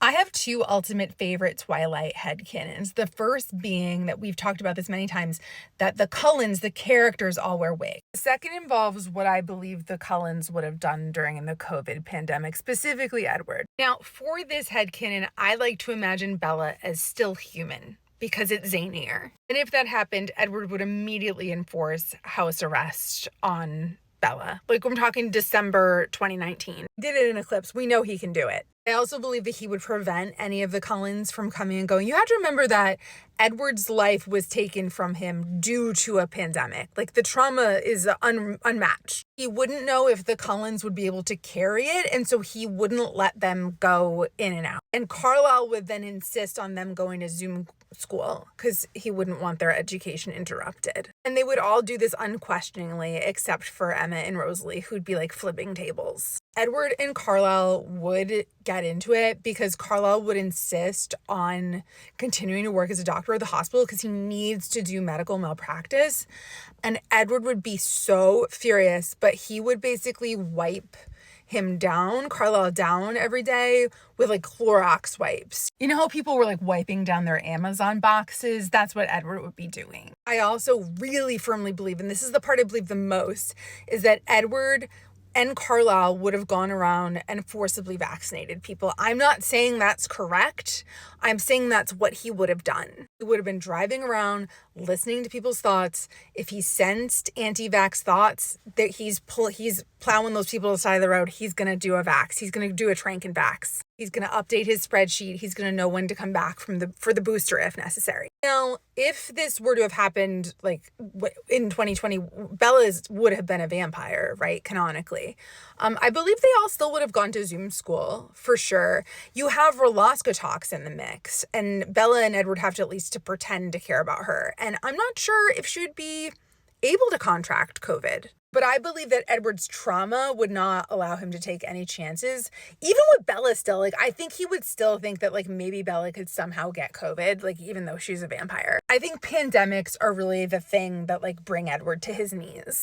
I have two ultimate favorite Twilight headcanons. The first being that we've talked about this many times, that the Cullens, the characters, all wear wigs. The second involves what I believe the Cullens would have done during the COVID pandemic, specifically Edward. Now, for this headcanon, I like to imagine Bella as still human, because it's zanier. And if that happened, Edward would immediately enforce house arrest on Bella. Like, I'm talking December 2019. Did it in Eclipse. We know he can do it. I also believe that he would prevent any of the Cullens from coming and going. You have to remember that Edward's life was taken from him due to a pandemic. Like, the trauma is unmatched. He wouldn't know if the Cullens would be able to carry it, and so he wouldn't let them go in and out. And Carlisle would then insist on them going to Zoom school because he wouldn't want their education interrupted. And they would all do this unquestioningly, except for Emma and Rosalie, who'd be like flipping tables. Edward and Carlisle would get into it because Carlisle would insist on continuing to work as a doctor at the hospital because he needs to do medical malpractice. And Edward would be so furious, but he would basically wipe Carlisle down every day with like Clorox wipes. You know how people were like wiping down their Amazon boxes? That's what Edward would be doing. I also really firmly believe, and this is the part I believe the most, is that Edward and Carlisle would have gone around and forcibly vaccinated people. I'm not saying that's correct. I'm saying that's what he would have done. He would have been driving around, listening to people's thoughts. If he sensed anti-vax thoughts, that he's plowing those people to the side of the road, he's going to do a vax. He's going to do a Tranken vax. He's going to update his spreadsheet. He's going to know when to come back for the booster if necessary. Now, if this were to have happened like in 2020, Bella would have been a vampire, right? Canonically. I believe they all still would have gone to Zoom school for sure. You have Roloskotox in the mix, and Bella and Edward have to at least to pretend to care about her. And I'm not sure if she would be able to contract COVID. But I believe that Edward's trauma would not allow him to take any chances. Even with Bella still, like, I think he would still think that, like, maybe Bella could somehow get COVID, like, even though she's a vampire. I think pandemics are really the thing that, like, bring Edward to his knees.